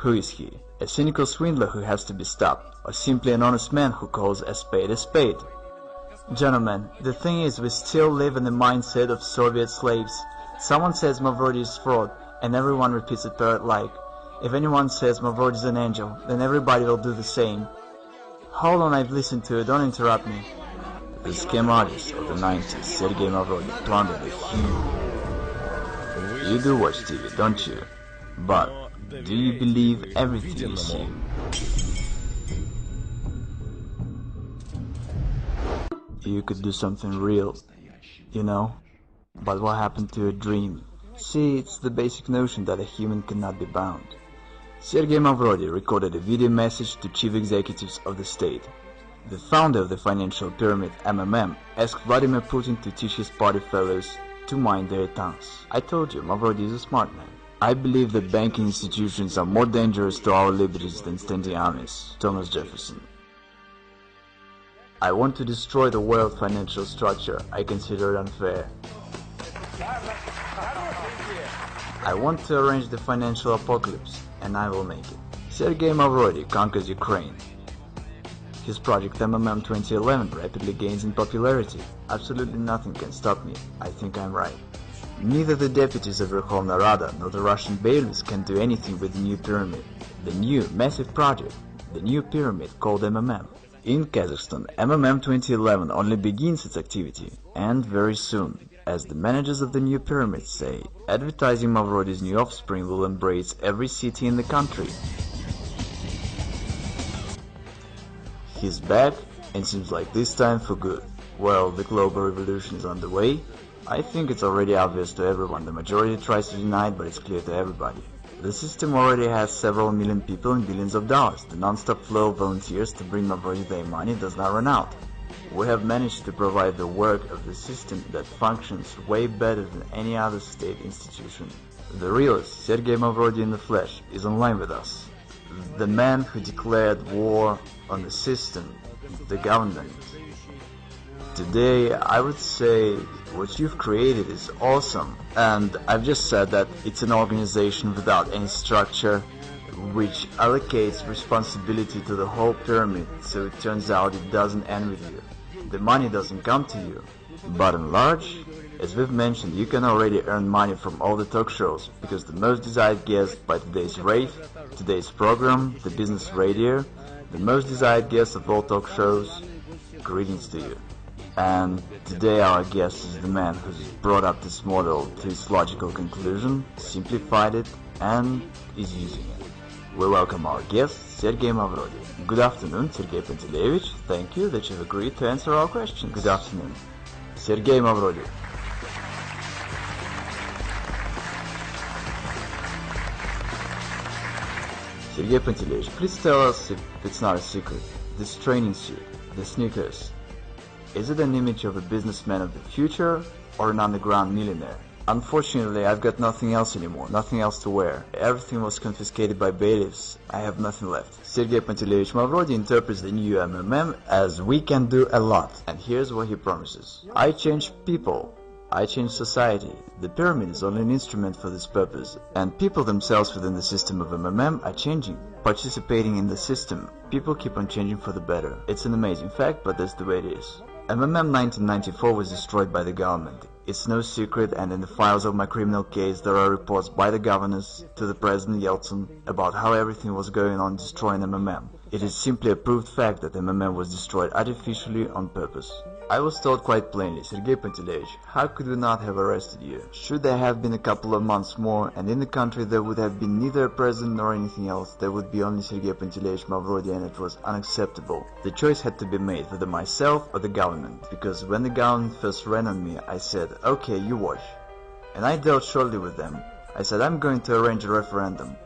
Who is he? A cynical swindler who has to be stopped, or simply an honest man who calls a spade a spade? Gentlemen, the thing is, we still live in the mindset of Soviet slaves. Someone says Mavrodi is fraud, and everyone repeats it parrot-like. If anyone says Mavrodi is an angel, then everybody will do the same. Hold on, I've listened to it, don't interrupt me. The scam artist of the 90s, Sergey Mavrodi, plundered the huge. You do watch TV, don't you? But do you believe everything you see? You could do something real, you know? But what happened to your dream? See, it's the basic notion that a human cannot be bound. Sergey Mavrodi recorded a video message to chief executives of the state. The founder of the financial pyramid, MMM, asked Vladimir Putin to teach his party fellows to mind their tongues. I told you, Mavrodi is a smart man. I believe that banking institutions are more dangerous to our liberties than standing armies. Thomas Jefferson. I want to destroy the world financial structure. I consider it unfair. I want to arrange the financial apocalypse, and I will make it. Sergey Mavrodi conquers Ukraine. His project MMM 2011 rapidly gains in popularity. Absolutely nothing can stop me. I think I'm right. Neither the deputies of Verkhovna Rada nor the Russian bailiffs can do anything with the new pyramid. The new, massive project, the new pyramid called MMM. In Kazakhstan, MMM 2011 only begins its activity, and very soon, as the managers of the new pyramid say, advertising Mavrodi's new offspring will embrace every city in the country. He's back, and seems like this time for good. Well, the global revolution is on the way. I think it's already obvious to everyone. The majority tries to deny it, but it's clear to everybody. The system already has several million people and billions of dollars. The non-stop flow of volunteers to bring Mavrodi their money does not run out. We have managed to provide the work of the system that functions way better than any other state institution. The realist, Sergey Mavrodi in the flesh, is online with us. The man who declared war on the system, the government. Today, I would say what you've created is awesome, and I've just said that it's an organization without any structure, which allocates responsibility to the whole pyramid, so it turns out it doesn't end with you. The money doesn't come to you. But in large, as we've mentioned, you can already earn money from all the talk shows, because the most desired guest by today's rave, today's program, the business radio, the most desired guest of all talk shows, greetings to you. And today our guest is the man who's brought up this model to its logical conclusion, simplified it, and is using it. We welcome our guest, Sergey Mavrodi. Good afternoon, Sergey Pantelevich. Thank you that you've agreed to answer our questions. Good afternoon. Sergey Mavrodi. Sergey Pantelevich, please tell us, if it's not a secret, this training suit, the sneakers, is it an image of a businessman of the future or an underground millionaire? Unfortunately, I've got nothing else anymore, nothing else to wear. Everything was confiscated by bailiffs. I have nothing left. Sergey Pantelevich Mavrodi interprets the new MMM as we can do a lot. And here's what he promises. I change people. I change society. The pyramid is only an instrument for this purpose. And people themselves within the system of MMM are changing, participating in the system. People keep on changing for the better. It's an amazing fact, but that's the way it is. MMM 1994 was destroyed by the government. It's no secret, and in the files of my criminal case there are reports by the governors to the President Yeltsin about how everything was going on destroying MMM. It is simply a proved fact that MMM was destroyed artificially on purpose. I was told quite plainly, Sergey Pantelevich, how could we not have arrested you? Should there have been a couple of months more, and in the country there would have been neither a president nor anything else, there would be only Sergey Pantelevich Mavrodi, and it was unacceptable. The choice had to be made, whether myself or the government, because when the government first ran on me, I said, okay, you watch. And I dealt shortly with them. I said, I'm going to arrange a referendum.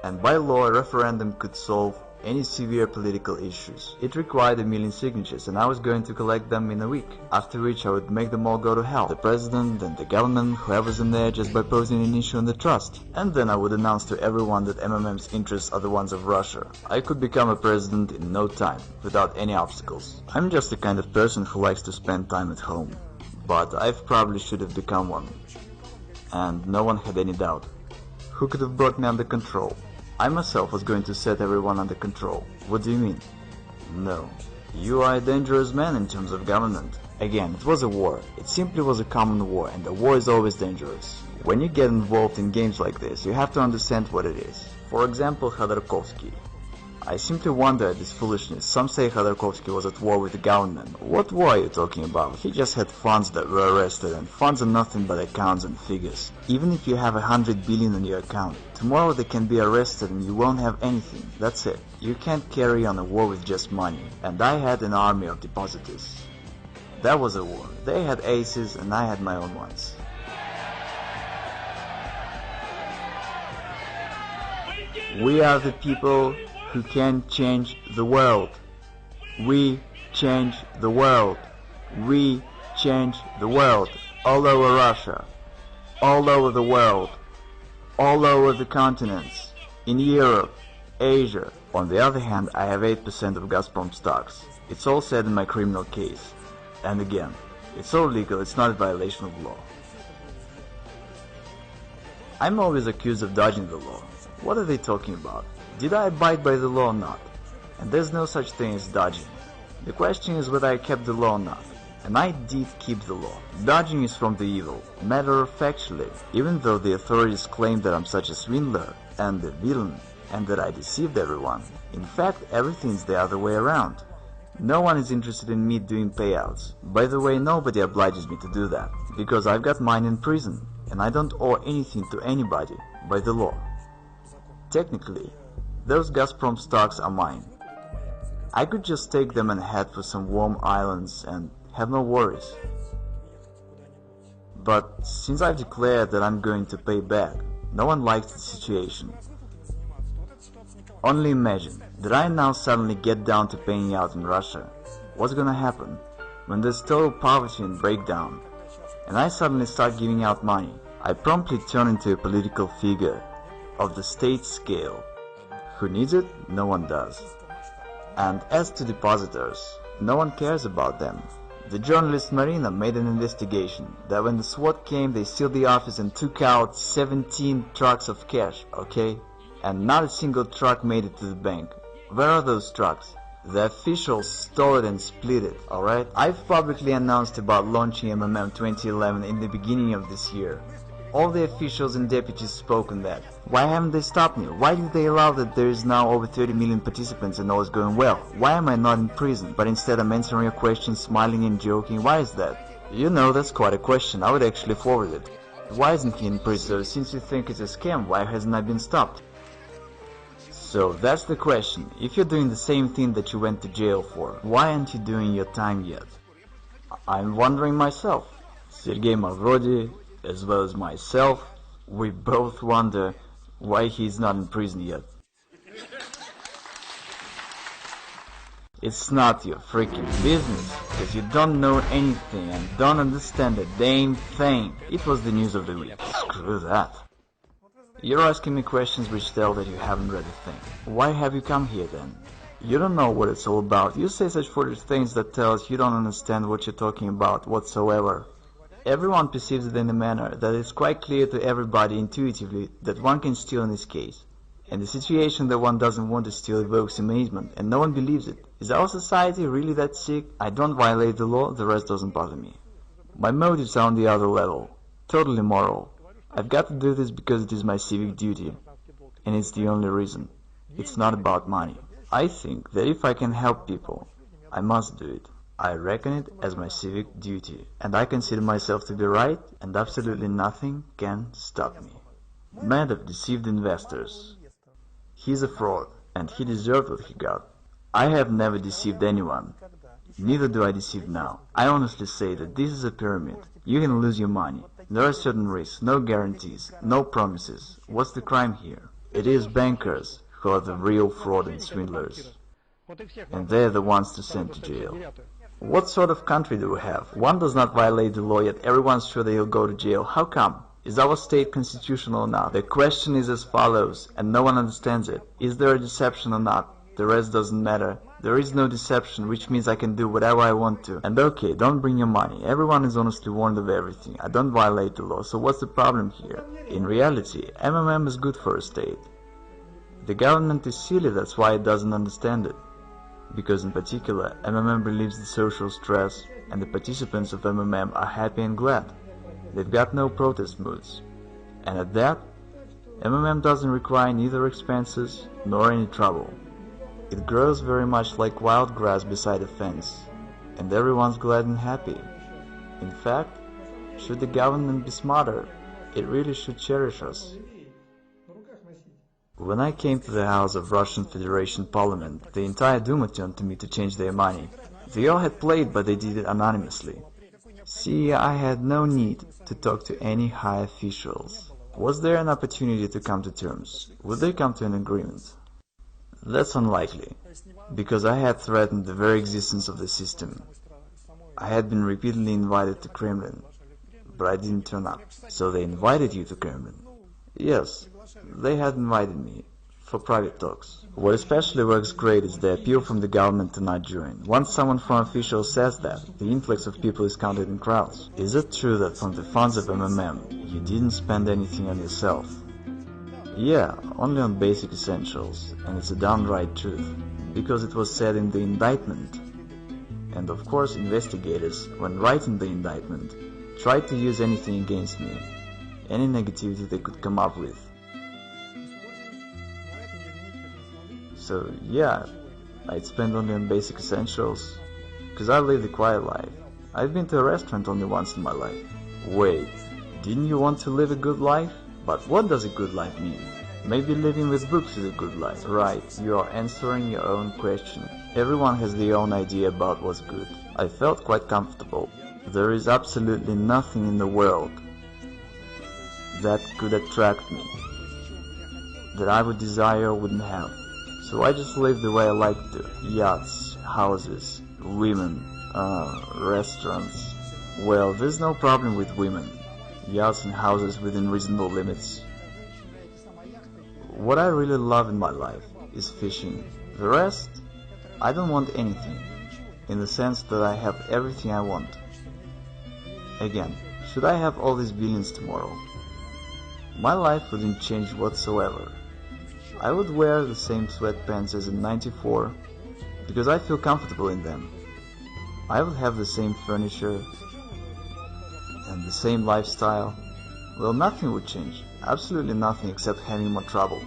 And by law, a referendum could solve any severe political issues. It required 1 million signatures, and I was going to collect them in a week, after which I would make them all go to hell. The president and the government, whoever's in there, just by posing an issue on the trust. And then I would announce to everyone that MMM's interests are the ones of Russia. I could become a president in no time, without any obstacles. I'm just the kind of person who likes to spend time at home. But I probably should have become one. And no one had any doubt. Who could have brought me under control? I myself was going to set everyone under control. What do you mean? No. You are a dangerous man in terms of government. Again, it was a war. It simply was a common war, and a war is always dangerous. When you get involved in games like this, you have to understand what it is. For example, Khodorkovsky. I simply wonder at this foolishness. Some say Khodorkovsky was at war with the government. What war are you talking about? He just had funds that were arrested, and funds are nothing but accounts and figures. Even if you have 100 billion on your account, tomorrow they can be arrested and you won't have anything. That's it. You can't carry on a war with just money. And I had an army of depositors. That was a war. They had aces and I had my own ones. We are the people who can change the world. We change the world. We change the world. All over Russia. All over the world. All over the continents. In Europe. Asia. On the other hand, I have 8% of Gazprom stocks. It's all said in my criminal case. And again, it's all legal, it's not a violation of law. I'm always accused of dodging the law. What are they talking about? Did I abide by the law or not? And there's no such thing as dodging. The question is whether I kept the law or not. And I did keep the law. Dodging is from the evil. Matter of factually, even though the authorities claim that I'm such a swindler and a villain and that I deceived everyone, in fact everything's the other way around. No one is interested in me doing payouts. By the way, nobody obliges me to do that, because I've got mine in prison, and I don't owe anything to anybody by the law. Technically, those Gazprom stocks are mine. I could just take them and head for some warm islands and have no worries. But since I've declared that I'm going to pay back, no one likes the situation. Only imagine that I now suddenly get down to paying out in Russia. What's gonna happen when there's total poverty and breakdown, and I suddenly start giving out money? I promptly turn into a political figure of the state scale. Who needs it? No one does. And as to depositors, no one cares about them. The journalist Marina made an investigation that when the SWAT came, they sealed the office and took out 17 trucks of cash, okay? And not a single truck made it to the bank. Where are those trucks? The officials stole it and split it, alright? I've publicly announced about launching MMM 2011 in the beginning of this year. All the officials and deputies spoke on that. Why haven't they stopped me? Why did they allow that there is now over 30 million participants and all is going well? Why am I not in prison, but instead I'm answering your questions, smiling and joking? Why is that? You know, that's quite a question. I would actually forward it. Why isn't he in prison? Since you think it's a scam, why hasn't I been stopped? So that's the question. If you're doing the same thing that you went to jail for, why aren't you doing your time yet? I'm wondering myself. Sergey Mavrodi, as well as myself, we both wonder why he's not in prison yet. It's not your freaking business, because you don't know anything and don't understand a damn thing. It was the news of the week. Screw that. You're asking me questions which tell that you haven't read a thing. Why have you come here then? You don't know what it's all about. You say such foolish things that tells you don't understand what you're talking about whatsoever. Everyone perceives it in a manner that is quite clear to everybody intuitively that one can steal in this case. And the situation that one doesn't want to steal evokes amazement, and no one believes it. Is our society really that sick? I don't violate the law, the rest doesn't bother me. My motives are on the other level. Totally moral. I've got to do this because it is my civic duty. And it's the only reason. It's not about money. I think that if I can help people, I must do it. I reckon it as my civic duty, and I consider myself to be right, and absolutely nothing can stop me. Madoff deceived investors. He's a fraud, and he deserved what he got. I have never deceived anyone. Neither do I deceive now. I honestly say that this is a pyramid. You can lose your money. There are certain risks, no guarantees, no promises. What's the crime here? It is bankers who are the real fraud and swindlers. And they're the ones to send to jail. What sort of country do we have? One does not violate the law, yet everyone's sure that he'll go to jail. How come? Is our state constitutional or not? The question is as follows, and no one understands it. Is there a deception or not? The rest doesn't matter. There is no deception, which means I can do whatever I want to. And okay, don't bring your money. Everyone is honestly warned of everything. I don't violate the law, so what's the problem here? In reality, MMM is good for a state. The government is silly, that's why it doesn't understand it. Because in particular, MMM relieves the social stress, and the participants of MMM are happy and glad. They've got no protest moods. And at that, MMM doesn't require neither expenses nor any trouble. It grows very much like wild grass beside a fence, and everyone's glad and happy. In fact, should the government be smarter, it really should cherish us. When I came to the House of Russian Federation Parliament, the entire Duma turned to me to change their money. They all had played, but they did it anonymously. See, I had no need to talk to any high officials. Was there an opportunity to come to terms? Would they come to an agreement? That's unlikely, because I had threatened the very existence of the system. I had been repeatedly invited to Kremlin, but I didn't turn up. So they invited you to Kremlin? Yes, they had invited me, for private talks. What especially works great is the appeal from the government to not join. Once someone from officials says that, the influx of people is counted in crowds. Is it true that from the funds of MMM, you didn't spend anything on yourself? Yeah, only on basic essentials, and it's a downright truth, because it was said in the indictment. And of course investigators, when writing the indictment, tried to use anything against me, any negativity they could come up with. So yeah, I'd spend only on basic essentials, because I live a quiet life. I've been to a restaurant only once in my life. Wait, didn't you want to live a good life? But what does a good life mean? Maybe living with books is a good life. Right, you are answering your own question. Everyone has their own idea about what's good. I felt quite comfortable. There is absolutely nothing in the world that could attract me, that I would desire or wouldn't have. So I just live the way I like to. Yachts, houses, women, restaurants. Well, there's no problem with women, yachts and houses within reasonable limits. What I really love in my life is fishing. The rest, I don't want anything, in the sense that I have everything I want. Again, should I have all these billions tomorrow, my life wouldn't change whatsoever. I would wear the same sweatpants as in '94 because I feel comfortable in them. I would have the same furniture and the same lifestyle. Well, nothing would change, absolutely nothing except having more trouble.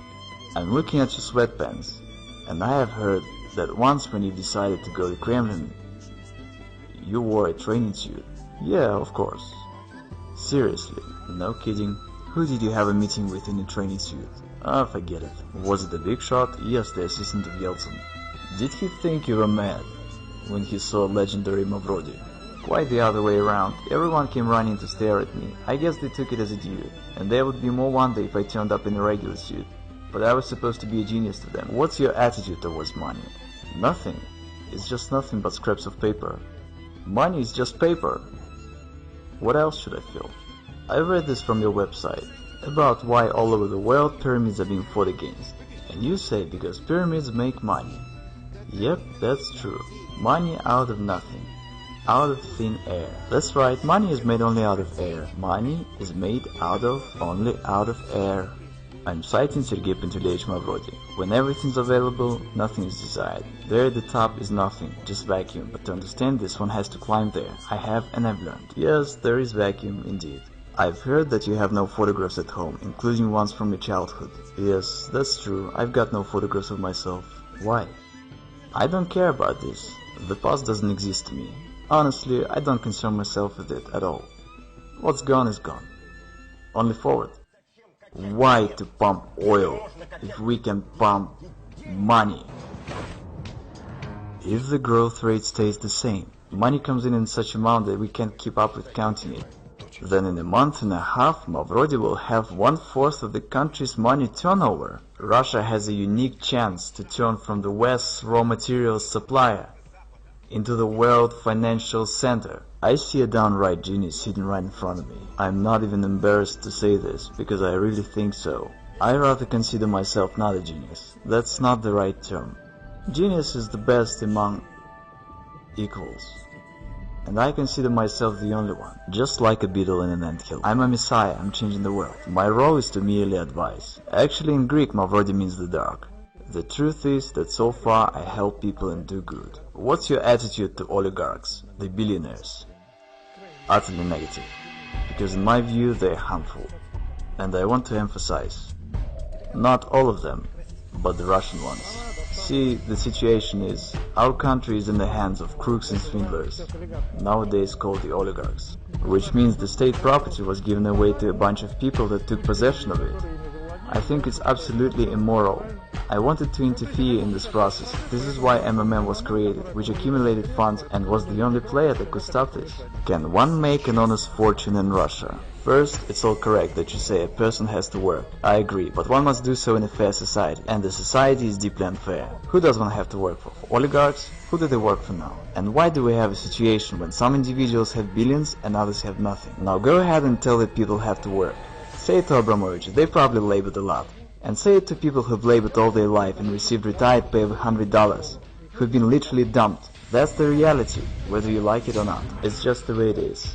I'm looking at your sweatpants, and I have heard that once when you decided to go to Kremlin, you wore a training suit. Yeah, of course. Seriously, no kidding. Who did you have a meeting with in a training suit? Ah, forget it. Was it the big shot? Yes, the assistant of Yeltsin. Did he think you were mad when he saw legendary Mavrodi? Quite the other way around. Everyone came running to stare at me. I guess they took it as a due, and there would be more wonder if I turned up in a regular suit. But I was supposed to be a genius to them. What's your attitude towards money? Nothing. It's just nothing but scraps of paper. Money is just paper. What else should I feel? I read this from your website, about why all over the world pyramids are being fought against. And you say because pyramids make money. Yep, that's true. Money out of nothing. Out of thin air. That's right, money is made only out of air. Money is made only out of air. I'm citing Sergey Mavrodi. When everything's available, nothing is desired. There at the top is nothing, just vacuum. But to understand this, one has to climb there. I have and I've learned. Yes, there is vacuum indeed. I've heard that you have no photographs at home, including ones from your childhood. Yes, that's true. I've got no photographs of myself. Why? I don't care about this. The past doesn't exist to me. Honestly, I don't concern myself with it at all. What's gone is gone. Only forward. Why to pump oil if we can pump money? If the growth rate stays the same, money comes in such amount that we can't keep up with counting it. Then in a month and a half, Mavrodi will have 1/4 of the country's money turnover. Russia has a unique chance to turn from the West's raw materials supplier into the world financial center. I see a downright genius sitting right in front of me. I'm not even embarrassed to say this, because I really think so. I rather consider myself not a genius. That's not the right term. Genius is the best among equals. and I consider myself the only one, just like a beetle in an anthill. I'm a messiah, I'm changing the world. My role is to merely advise. Actually, in Greek, Mavrodi means the dark. The truth is that so far I help people and do good. What's your attitude to oligarchs, the billionaires? Utterly negative, because in my view they are harmful. And I want to emphasize, not all of them, but the Russian ones. See, the situation is, our country is in the hands of crooks and swindlers, nowadays called the oligarchs, which means the state property was given away to a bunch of people that took possession of it. I think it's absolutely immoral. I wanted to interfere in this process. This is why MMM was created, which accumulated funds and was the only player that could stop this. Can one make an honest fortune in Russia? First, it's all correct that you say a person has to work. I agree, but one must do so in a fair society, and the society is deeply unfair. Who does one have to work for? For oligarchs? Who do they work for now? And why do we have a situation when some individuals have billions and others have nothing? Now go ahead and tell the people have to work. Say it to Abramovich, they probably labored a lot. And say it to people who've labored all their life and received retired pay of $100, who've been literally dumped. That's the reality, whether you like it or not. It's just the way it is.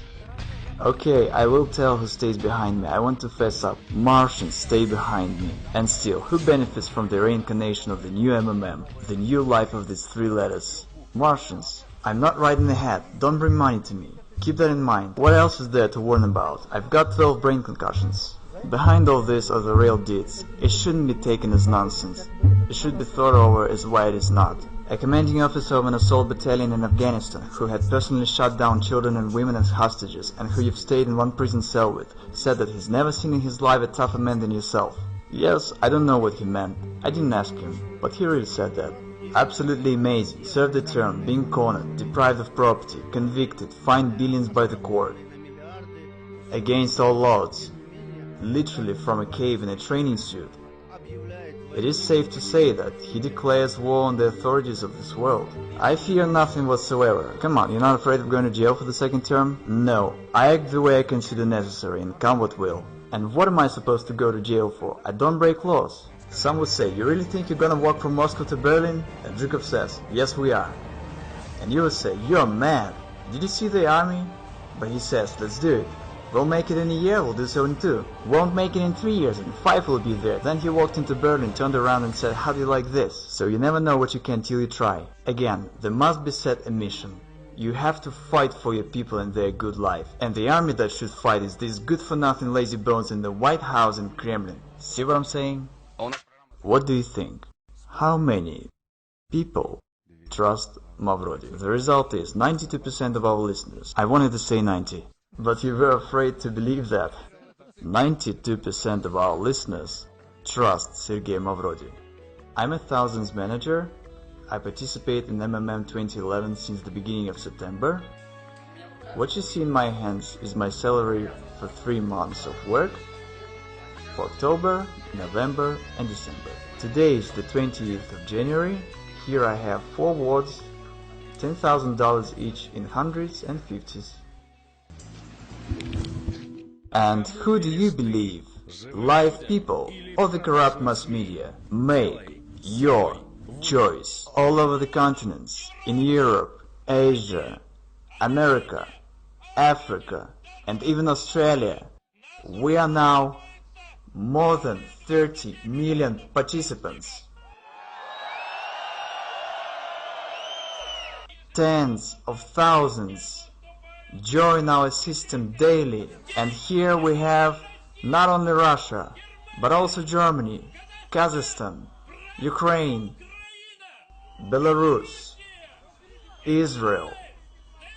Okay, I will tell who stays behind me. I want to fess up. Martians stay behind me. And still, who benefits from the reincarnation of the new MMM, the new life of these 3 letters? Martians. I'm not riding ahead. Don't bring money to me. Keep that in mind. What else is there to warn about? I've got 12 brain concussions. Behind all this are the real deeds. It shouldn't be taken as nonsense. It should be thought over as why it is not. A commanding officer of an assault battalion in Afghanistan, who had personally shot down children and women as hostages, and who you've stayed in one prison cell with, said that he's never seen in his life a tougher man than yourself. Yes, I don't know what he meant. I didn't ask him, but he really said that. Absolutely amazing. Served a term, being cornered, deprived of property, convicted, fined billions by the court. Against all odds. Literally from a cave in a training suit. It is safe to say that he declares war on the authorities of this world. I fear nothing whatsoever. Come on, you're not afraid of going to jail for the 2nd term? No, I act the way I consider necessary and come what will. And what am I supposed to go to jail for? I don't break laws. Some would say, you really think you're gonna walk from Moscow to Berlin? And Zhukov says, yes we are. And you would say, you're mad. Did you see the army? But he says, let's do it. We'll make it in a year, we'll do so in 2. Won't make it in 3 years, and 5 will be there. Then he walked into Berlin, turned around and said, how do you like this? So you never know what you can till you try. Again, there must be set a mission. You have to fight for your people and their good life. And the army that should fight is these good-for-nothing lazy bones in the White House and Kremlin. See what I'm saying? What do you think? How many people trust Mavrodi? The result is 92% of our listeners. I wanted to say 90. But you were afraid to believe that. 92% of our listeners trust Sergey Mavrodi. I'm a thousands manager. I participate in MMM 2011 since the beginning of September. What you see in my hands is my salary for 3 months of work, for October, November and December. Today is the 20th of January. Here I have 4 wards, $10,000 each in hundreds and fifties. And who do you believe, live people or the corrupt mass media? Make your choice. All over the continents, in Europe, Asia, America, Africa, and even Australia, we are now more than 30 million participants. Tens of thousands join our system daily, and here we have not only Russia, but also Germany, Kazakhstan, Ukraine, Belarus, Israel,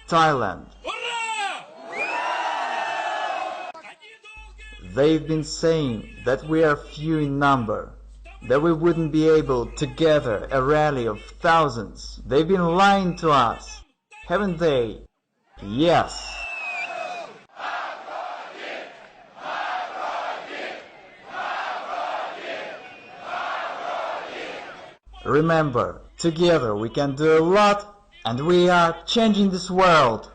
Thailand. They've been saying that we are few in number, that we wouldn't be able to gather a rally of thousands. They've been lying to us, haven't they? Yes. Remember, together we can do a lot, and we are changing this world.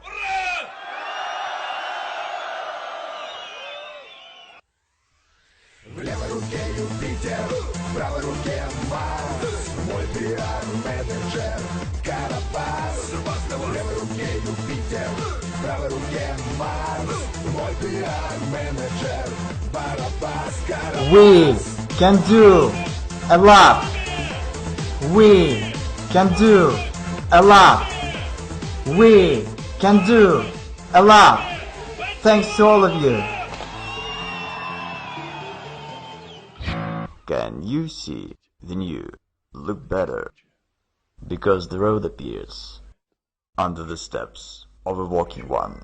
В левой руке Юпитер, в правой руке Марс. Мой пиар-менеджер Карапас. В левой руке Юпитер, правой руке Марс, мой пиар-менеджер Барабас. We can do a lot. We can do a lot. We can do a lot. Thanks to all of you. Can you see the new look better? Because the road appears under the steps of a walking one.